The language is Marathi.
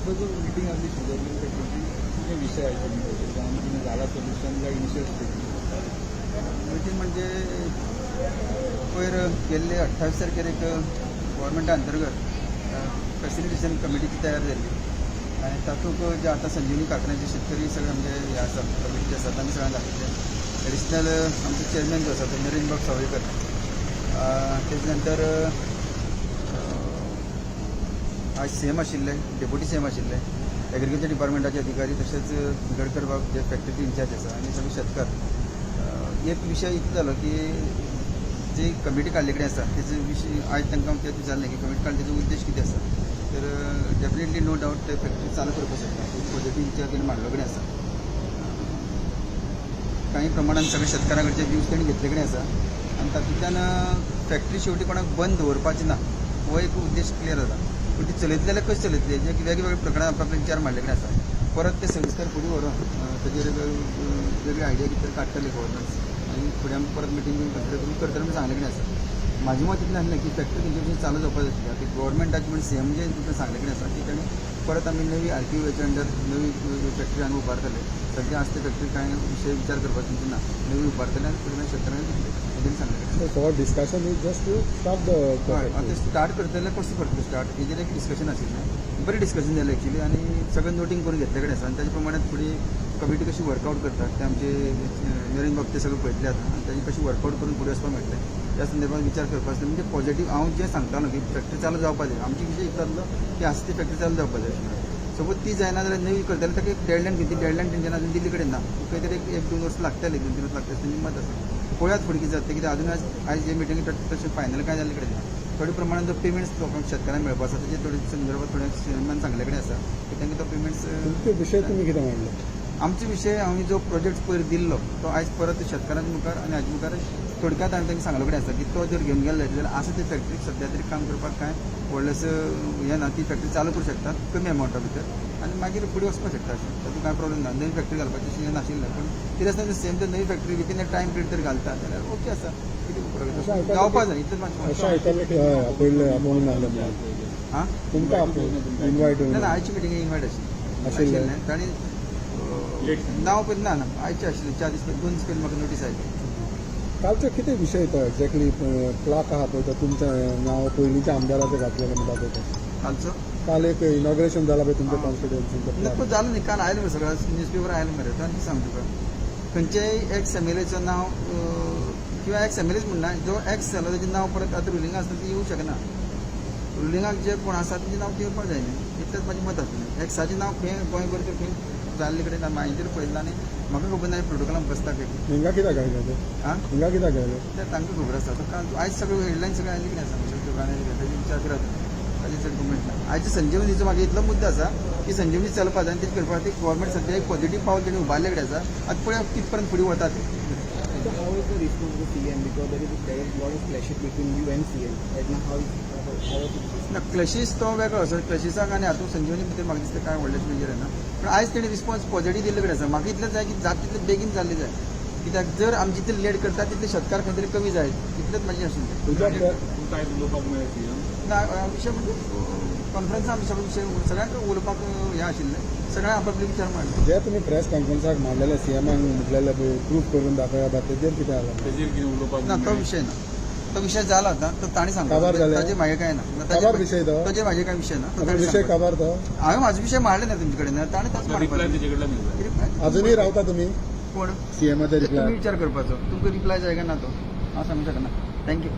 तुमचा जो मीटिंग आपली शेजारी किती विषय आहे तुम्ही झाला सोल्युशनला इनिशियल स्टेज मीटिंग म्हणजे पयर गेल्ले 28 तारखेर एक गव्हर्मेंटा अंतर्गत फॅसिलिटेशन कमिटीची तयार झाली आणि तातूंत जे आता संजीवनी कारखान्याचे शेतकरी सगळे म्हणजे हे आसा कमिटीचे आसा तांणी सगळ्यांक दाखयले एडिशनल आमचो चेअरमॅन जो आसा तो नरेंद्र सावयकर तेजे नंतर आज सीएम आशिल्ले डेप्युटी सीएम आशिल्ले एग्रीकल्चर डिपार्टमेंटाचे अधिकारी तशेंच बिगडकर बाब जे फॅक्टरी इन्चार्ज आसा आनी सगळे शेतकार एक विशय इतलो जालो की जी कमिटी काडले कडेन आसा तेजे विशीं आयज तांकां तें विचारलें की कमिटी काडले तेजो उद्देश कितें आसा तर डेफिनेटली नो डावट ते फॅक्टरी चालू करपाक शकता पॉझिटिव्ह विचार तेणी मांडलो कडेन आसा काही प्रमाणात सगळे शेतकारां कडचे व्यूज तेणी घेतले कडेन आसा आनी तातूंतल्यान फॅक्टरी शेवटी कोणाक बंद दवरपाची ना हो एक उद्देश क्लियर जाला पूण ती चलयतले जाल्यार कशें चलयतले जे वेगवेगळे प्रकरणां आपले विचार मांडले कडेन आसा परत ते सविस्तर फुडें व्हरून तेजेर वेगळी आयडिया कितें तरी काडटले गव्हर्नमेंट आनी फुडें आमकां परत मिटींग कन्सिडर करून करतले म्हणून सांगले कडेन आसा म्हाजें मत इतलें आसलें की फॅक्टरी तेंचे भशेन चालू जावपाक जाय आसली गव्हर्नमेंटाचे म्हणजे सीएम जे तुमकां सांगले कडेन आसा की ताणी परत आमी नवी RTOच्या अंडर नवी फॅक्टरी आमी उबारतले सद्या आसते फॅक्टरी कांय विशय विचार करपाक तुमचे ना नवी उबारतले आनी फुडें शेतकारांक दितले हेजेर सांगले So discussion is just to stop the हय आतां स्टार्ट करतले जाल्यार कसो करतले स्टार्ट हेजेर एक डिस्कशन आशिल्लें बरें डिस्कशन जालें एक्चुली आनी सगळें नोटींग करून घेतले कडेन आसा आनी ताजे प्रमाणे फुडें कमिटी कशी वर्कआउट करतात ते आमचे नरेंद्र बाब ते सगळें पळयतले आतां आनी ताजी कशी वर्कआउट करून फुडें वचपाक मेळटलें त्या संदर्भात विचार करपाक जाय म्हणजे पॉझिटिव्ह हांव जें सांगतालो की फॅक्टरी चालू जावपाक जाय आमची विशय इतलो की आसा ती फॅक्टरी चालू जावपाक जाय सपोज ती जायना जाल्यार नवी करतले ताका एक डेडलायन घेतली डेडलायन तेंच्यान अजून दिल्ली कडेन ना खंय तरी एक 2 वर्सां लागतले 2-3 वर्सां लागतले तेंची मत आसा पळयात फुडें कितें जाता कित्याक अजून आयज जे मिटींग तशें फायनल कांय जाल्ले कडेन ना थोड्या प्रमाणात जो पेमेंट्स लोकांक शेतकारांक मेळपाक आसा तेजे थोडे संदर्भात थोड्या चेअरमॅन सांगले कडेन आसा की तांकां तो पेमेंट्स तुमचे विशय तुम्ही कितें मांडले आमचे विशय हांवें जो प्रोजेक्ट पयर दिल्लो तो आयज परत शेतकारांच्या मुखार आनी हाजे मुखार थोडक्यात हांवें तांकां सांगलो कडेन आसा की तो जर घेवन गेलो जाल्यार आसा ते फॅक्टरी सद्या तरी काम करपाक कांय व्हडलेंसो हें ना ती फॅक्टरी चालू करूं शकतात कमी अमावंटा भितर आनी मागीर फुडें वचपाक शकता अशें तातूंत कांय प्रॉब्लेम ना नवी फॅक्टरी घालपाचें अशें हें नाशिल्लें पूण कितें आसता सेम तर नवी फॅक्टरी विथीन ए टायम पिरियड तरी घालता जाल्यार ओके आसा कितें जावपाक जाय इतलें अशें आयकल्लें की हय पयले आपोवन आहले हां तुमकां इन्वायट ना आयची मिटींग इन्वायट आशिल्लें ताणी नांव पयलीं ना आयचें आशिल्लें 4 दीस 2 दीस पयलीं म्हाका नोटीस आयली कालचो कितें विशय तो एक्झॅक्टली क्लाक आहा पळय तो तुमचें नांव पयलींच्या आमदाराचें घातलेलें म्हणटा पळय तो कालचो काल एक इनॉग्रेशन जालां पळय तुमच्या कॉन्स्टिट्युएन्सीचो नको जालो न्ही काल आयलो मरे सगळ्या न्यूजपेपर आयलो मरे तो आनी सांग तुका खंयचेय एक्स MLAचें नांव किंवा एक्स MLAच म्हणना जो एक्स जालो तेजें नांव परत आतां रुलिंगा आसता ती येवंक शकना रुलिंगाक जे कोण आसा तेजें नांव ती येवपाक जाय न्ही इतलेंच म्हाजें मत आसलें एक्साचें नांव खंय गोंयभर तर खंय जाल्ले कडेन हांवें पळयलां आनी म्हाका खबर ना प्रोटोकॉलान बसता खंय हिंगा कित्याक घायले ते आं हिंगा कित्याक घायले तें तांकां खबर आसा तो काल आयज सगळें हेडलायन सगळें आयले कितें आसा ताजे विचार करात ताजेर चड कमेंट ना आयज संजीवनीचो म्हाका इतलो मुद्दो आसा की संजीवनी चलपा जाय आनी तें करपा खातीर गव्हर्मेंट सद्या एक पॉझिटिव्ह पावल तेणी उबारले कडेन आसा आतां पळया कित पर्यंत फुडें वता ते How is the response to CM because there is a lot of clashes between you and CM right now how is it ना क्लॅशीस तो वेगळो आसा क्लॅशिसाक आनी हातूंत संजीवनी भितर म्हाका दिसता कांय व्हडलें मेजर येना पूण आयज तेणी रिस्पॉन्स पॉझिटिव्ह दिल्ले कडेन आसा म्हाका इतलेंच जाय की जाता तितलें बेगीन जाल्लें जाय कित्याक जर आमी जितलें लेट करता तितले शेतकार खंय तरी कमी जाय इतलेंच म्हाजें आशिल्लें काय उलोवपाक मेळ्ळें ना विशय म्हणजे कॉन्फरन्सान आमी सगळे विशय सगळ्यांक उलोवपाक हें आशिल्लें सगळ्यांक आपले विचार मांडले जे तुमी प्रेस कॉन्फरन्साक मांडलेले सीएमाक म्हटलेले प्रूफ करून दाखया तेजेर कितें जालां तेजेर कितें उलोवपाक ना तो विशय ना तो विशय जाला आतां तो ताणी काबार सांगलो जालें? ताजेर म्हाजें कांय ना काबार विशय तो? ताजेर म्हाजें कांय विशय ना तो ताणी विशय सांगलो. काबार तो हांवें म्हाजो विशय मांडले ना तुमचे कडेन ताणें ताचो रिप्लाय मांडपाचो तेजे कडल्यान येयलो रिप्लाय अजूनही रावता तुम्ही कोण सीएमाचा तुम्ही रिप्लाय विचार करपाचो तुमकां रिप्लाय जाय काय ना तो हांव सांगूंक शकना थँक्यू